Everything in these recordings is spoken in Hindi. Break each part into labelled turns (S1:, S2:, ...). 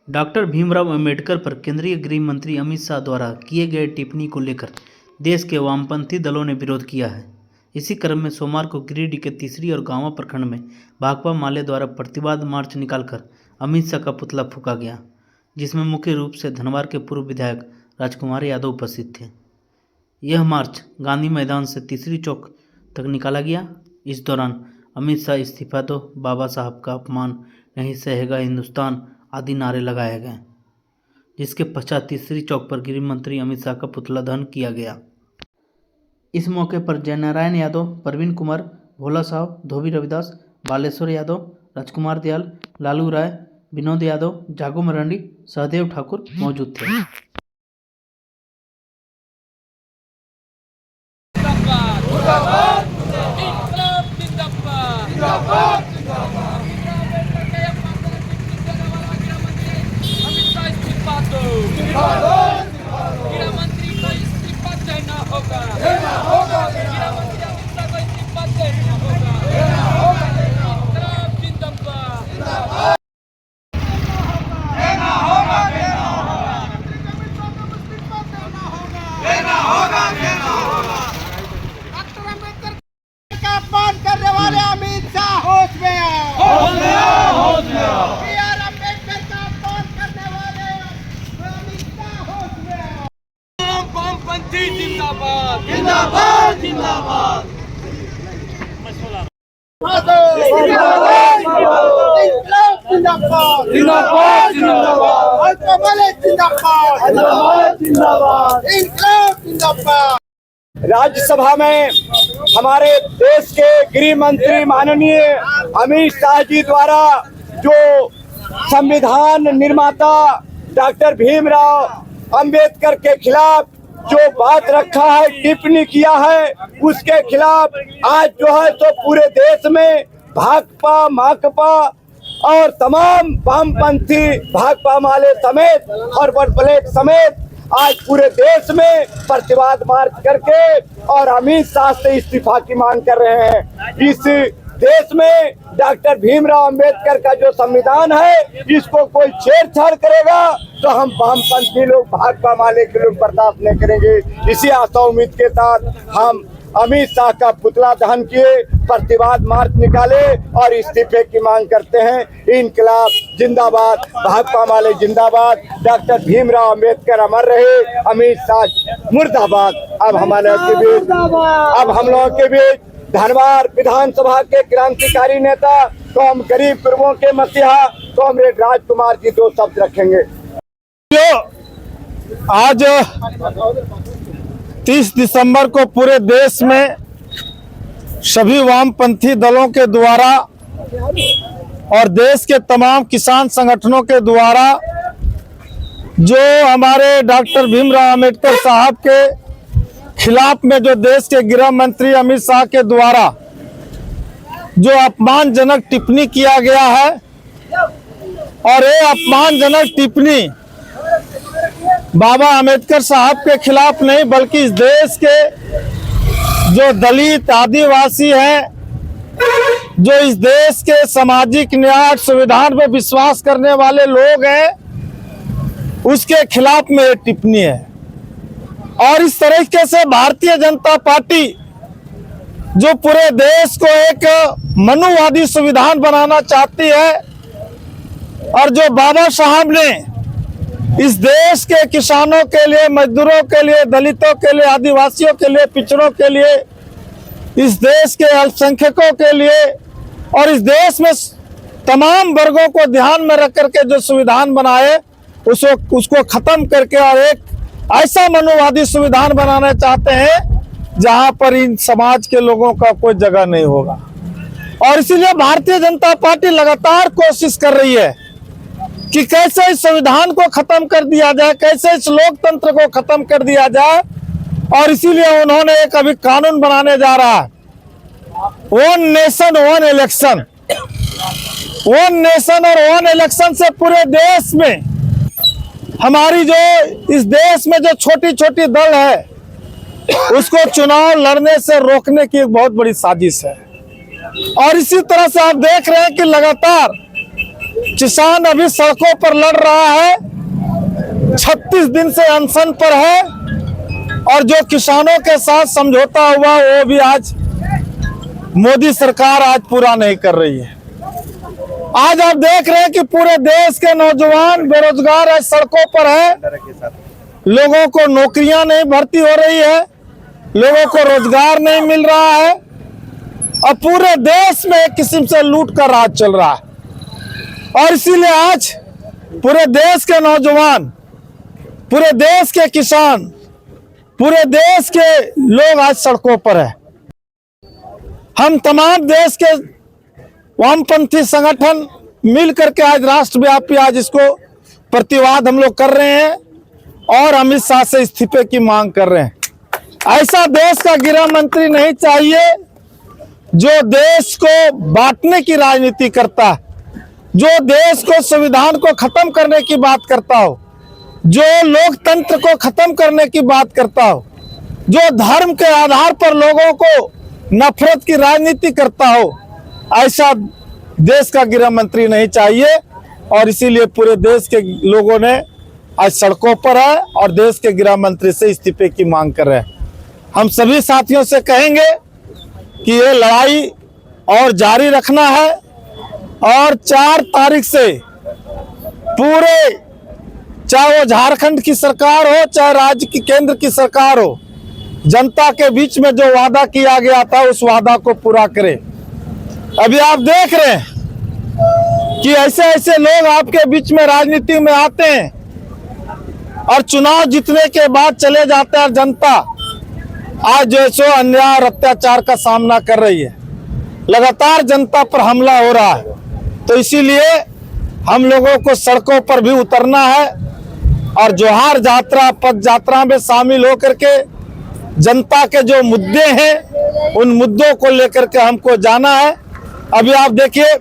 S1: डॉक्टर भीमराव अंबेडकर पर केंद्रीय गृह मंत्री अमित शाह द्वारा किए गए टिप्पणी को लेकर देश के वामपंथी दलों ने विरोध किया है। इसी क्रम में सोमवार को गिरिडीह के तीसरी और गांवा प्रखंड में भाकपा माले द्वारा प्रतिवाद मार्च निकालकर अमित शाह का पुतला फूंका गया, जिसमें मुख्य रूप से धनवार के पूर्व विधायक राजकुमार यादव उपस्थित थे। यह मार्च गांधी मैदान से तीसरी चौक तक निकाला गया। इस दौरान अमित शाह इस्तीफा दो, बाबा साहब का अपमान नहीं सहेगा हिंदुस्तान आदि नारे लगाए गए, जिसके पश्चात तीसरी चौक पर गृह मंत्री अमित शाह का पुतला दहन किया गया। इस मौके पर जयनारायण यादव, प्रवीण कुमार, भोला साहब, धोबी रविदास, बालेश्वर यादव, राजकुमार दयाल, लालू राय, विनोद यादव, जागो मरांडी, सहदेव ठाकुर मौजूद थे।
S2: गृहमंत्री को इस्तीफा देना होगा, देना होगा, गृहमंत्री अमित शाह को इस्तीफा देना होगा, देना होगा, जिंदाबाद, जिंदाबाद, देना होगा, देना होगा, देना होगा, देना होगा। डॉक्टर अंबेडकर का अपमान करने वाले अमित शाह होश में आओ, होश में आओ, होश में आओ। जिंदाबाद, जिंदाबाद, जिंदाबाद,
S3: राज्यसभा में हमारे देश के गृह मंत्री माननीय अमित शाह जी द्वारा जो संविधान निर्माता डॉक्टर भीमराव अंबेडकर के खिलाफ जो बात रखा है, टिप्पणी किया है, उसके खिलाफ आज जो है तो पूरे देश में भाकपा, माकपा और तमाम वामपंथी भाकपा माले समेत और वोट समेत आज पूरे देश में प्रतिवाद मार्च करके और अमित शाह से इस्तीफा की मांग कर रहे हैं। इस देश में डॉक्टर भीमराव अंबेडकर का जो संविधान है, इसको कोई छेड़छाड़ करेगा तो हम वामपंथी लोग, भाकपा माले के लोग बर्दाश्त नहीं करेंगे। इसी आशा उम्मीद के साथ हम अमित शाह का पुतला दहन किए, प्रतिवाद मार्च निकाले और इस्तीफे की मांग करते हैं। इनकलाब जिंदाबाद, भाकपा माले जिंदाबाद, डॉक्टर भीमराव अंबेडकर अमर रहे, अमित शाह मुर्दाबाद। अब हम लोगों के बीच धनवार विधानसभा के क्रांतिकारी नेता कौम गरीब गुरुओं के मसीहा कॉमरेड राजकुमार जी दो शब्द रखेंगे।
S4: आज 30 दिसंबर को पूरे देश में सभी वामपंथी दलों के द्वारा और देश के तमाम किसान संगठनों के द्वारा जो हमारे डॉक्टर भीमराव अंबेडकर साहब के खिलाफ में जो देश के गृह मंत्री अमित शाह के द्वारा जो अपमानजनक टिप्पणी किया गया है, और ये अपमानजनक टिप्पणी बाबा अंबेडकर साहब के खिलाफ नहीं बल्कि इस देश के जो दलित आदिवासी हैं, जो इस देश के सामाजिक न्याय संविधान पर विश्वास करने वाले लोग हैं, उसके खिलाफ में ये टिप्पणी है। और इस तरीके से भारतीय जनता पार्टी जो पूरे देश को एक मनुवादी संविधान बनाना चाहती है और जो बाबा साहब ने इस देश के किसानों के लिए, मजदूरों के लिए, दलितों के लिए, आदिवासियों के लिए, पिछड़ों के लिए, इस देश के अल्पसंख्यकों के लिए और इस देश में तमाम वर्गों को ध्यान में रख करके जो संविधान बनाए, उसको खत्म करके और एक ऐसा मनुवादी संविधान बनाना चाहते हैं जहां पर इन समाज के लोगों का कोई जगह नहीं होगा। और इसीलिए भारतीय जनता पार्टी लगातार कोशिश कर रही है कि कैसे इस संविधान को खत्म कर दिया जाए, कैसे इस लोकतंत्र को खत्म कर दिया जाए। और इसीलिए उन्होंने एक अभी कानून बनाने जा रहा है, one nation one election. One nation और वन इलेक्शन से पूरे देश में हमारी जो इस देश में जो छोटी छोटी दल है उसको चुनाव लड़ने से रोकने की एक बहुत बड़ी साजिश है। और इसी तरह से आप देख रहे हैं कि लगातार किसान अभी सड़कों पर लड़ रहा है, 36 दिन से अनशन पर है और जो किसानों के साथ समझौता हुआ वो भी आज मोदी सरकार आज पूरा नहीं कर रही है। आज आप देख रहे हैं कि पूरे देश के नौजवान बेरोजगार आज सड़कों पर है, लोगों को नौकरियां नहीं भर्ती हो रही है, लोगों को रोजगार नहीं मिल रहा है और पूरे देश में एक किस्म से लूट का राज चल रहा है। और इसीलिए आज पूरे देश के नौजवान, पूरे देश के किसान, पूरे देश के लोग आज सड़कों पर है। हम तमाम देश के वामपंथी संगठन मिल करके आज राष्ट्रव्यापी आज इसको प्रतिवाद हम लोग कर रहे हैं और अमित शाह से इस्तीफे की मांग कर रहे हैं। ऐसा देश का गृह मंत्री नहीं चाहिए जो देश को बांटने की राजनीति करता है, जो देश को संविधान को खत्म करने की बात करता हो, जो लोकतंत्र को खत्म करने की बात करता हो, जो धर्म के आधार पर लोगों को नफरत की राजनीति करता हो, ऐसा देश का गृह मंत्री नहीं चाहिए। और इसीलिए पूरे देश के लोगों ने आज सड़कों पर है और देश के गृह मंत्री से इस्तीफे की मांग कर रहे हैं। हम सभी साथियों से कहेंगे कि ये लड़ाई और जारी रखना है और 4 तारीख से पूरे, चाहे वो झारखंड की सरकार हो चाहे राज्य की केंद्र की सरकार हो, जनता के बीच में जो वादा किया गया था उस वादा को पूरा करें। अभी आप देख रहे हैं कि ऐसे ऐसे लोग आपके बीच में राजनीति में आते हैं और चुनाव जीतने के बाद चले जाते हैं और जनता आज जो सो अन्याय और अत्याचार का सामना कर रही है। लगातार जनता पर हमला हो रहा है, तो इसीलिए हम लोगों को सड़कों पर भी उतरना है और जोहार यात्रा, पद यात्रा में शामिल होकर के जनता के जो मुद्दे हैं उन मुद्दों को लेकर के हमको जाना है। अभी आप देखिए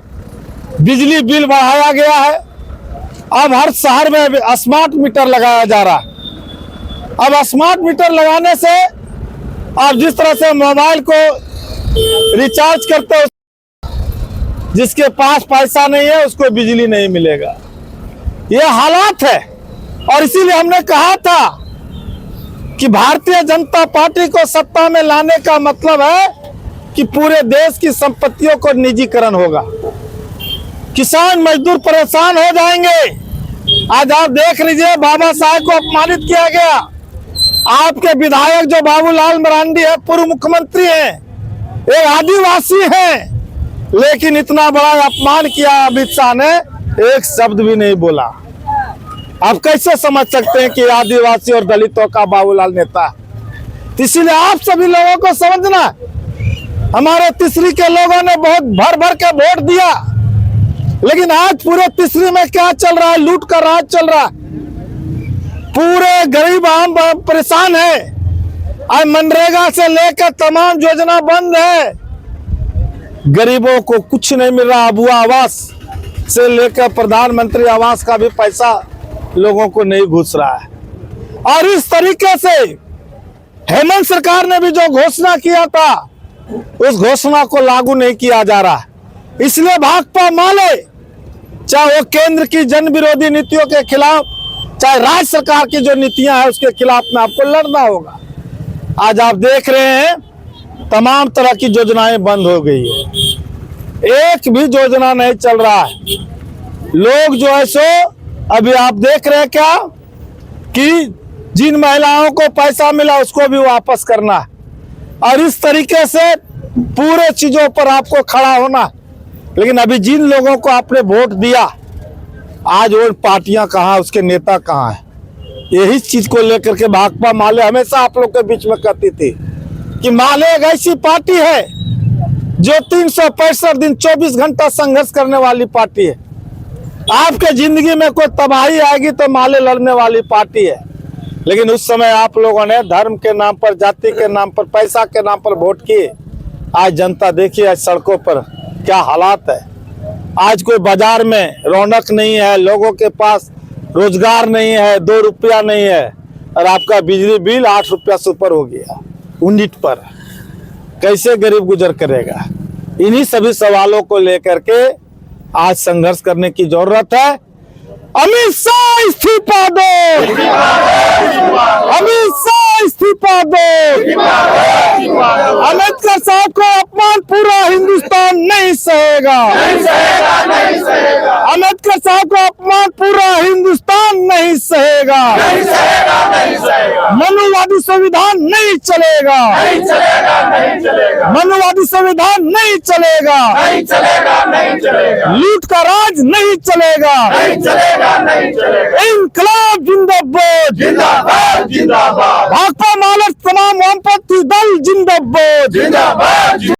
S4: बिजली बिल बढ़ाया गया है, अब हर शहर में स्मार्ट मीटर लगाया जा रहा है। अब स्मार्ट मीटर लगाने से आप जिस तरह से मोबाइल को रिचार्ज करते हो, जिसके पास पैसा नहीं है उसको बिजली नहीं मिलेगा, ये हालात है। और इसीलिए हमने कहा था कि भारतीय जनता पार्टी को सत्ता में लाने का मतलब है कि पूरे देश की संपत्तियों को निजीकरण होगा, किसान मजदूर परेशान हो जाएंगे। आज आप देख लीजिए बाबा साहेब को अपमानित किया गया, आपके विधायक जो बाबूलाल मरांडी है, पूर्व मुख्यमंत्री हैं, एक आदिवासी हैं, लेकिन इतना बड़ा अपमान किया अमित शाह ने, एक शब्द भी नहीं बोला। आप कैसे समझ सकते हैं कि आदिवासी और दलितों का बाबूलाल नेता? इसीलिए आप सभी लोगों को समझना, हमारे तीसरी के लोगों ने बहुत भर भर के वोट दिया, लेकिन आज पूरे तीसरी में क्या चल रहा है? लूट का राज चल रहा है। पूरे गरीब आम परेशान है। आज मनरेगा से लेकर तमाम योजना बंद है, गरीबों को कुछ नहीं मिल रहा। अबुआ आवास से लेकर प्रधानमंत्री आवास का भी पैसा लोगों को नहीं घुस रहा है। और इस तरीके से हेमंत सरकार ने भी जो घोषणा किया था उस घोषणा को लागू नहीं किया जा रहा। इसलिए भाकपा माले, चाहे वो केंद्र की जन विरोधी नीतियों के खिलाफ, चाहे राज्य सरकार की जो नीतियां हैं उसके खिलाफ में आपको लड़ना होगा। आज आप देख रहे हैं तमाम तरह की योजनाएं बंद हो गई है, एक भी योजना नहीं चल रहा है। लोग जो है सो अभी आप देख रहे हैं क्या कि जिन महिलाओं को पैसा मिला उसको भी वापस करना है। और इस तरीके से पूरे चीजों पर आपको खड़ा होना। लेकिन अभी जिन लोगों को आपने वोट दिया, आज वो पार्टियां कहाँ, उसके नेता कहाँ हैं? यही चीज को लेकर के भाकपा माले हमेशा आप लोग के बीच में कहती थी कि माले एक ऐसी पार्टी है जो 365 दिन 24 घंटा संघर्ष करने वाली पार्टी है। आपके जिंदगी में कोई तबाही आएगी तो माले लड़ने वाली पार्टी है। लेकिन उस समय आप लोगों ने धर्म के नाम पर, जाति के नाम पर, पैसा के नाम पर वोट किए। आज जनता देखिए आज सड़कों पर क्या हालात है। आज कोई बाजार में रौनक नहीं है, लोगों के पास रोजगार नहीं है, 2 रुपया नहीं है, और आपका बिजली बिल 8 रुपया से ऊपर हो गया यूनिट पर। कैसे गरीब गुजर करेगा? इन्हीं सभी सवालों को लेकर के आज संघर्ष करने की जरूरत है। अमित शाह इस्तीफा दो, अमित शाह इस्तीफा दो। अम्बेडकर साहब को अपमान पूरा हिंदुस्तान नहीं सहेगा, अम्बेडकर साहब को अपमान पूरा हिंदुस्तान नहीं सहेगा, मनुवादी संविधान नहीं चलेगा, मनुवादी संविधान नहीं चलेगा, लूट का राज नहीं चलेगा, इंकलाब जिंदाबाद,
S3: जिंदाबाद जिंदाबाद,
S4: भाकपा मालक तमाम वामपंथी दल जिंदाबाद।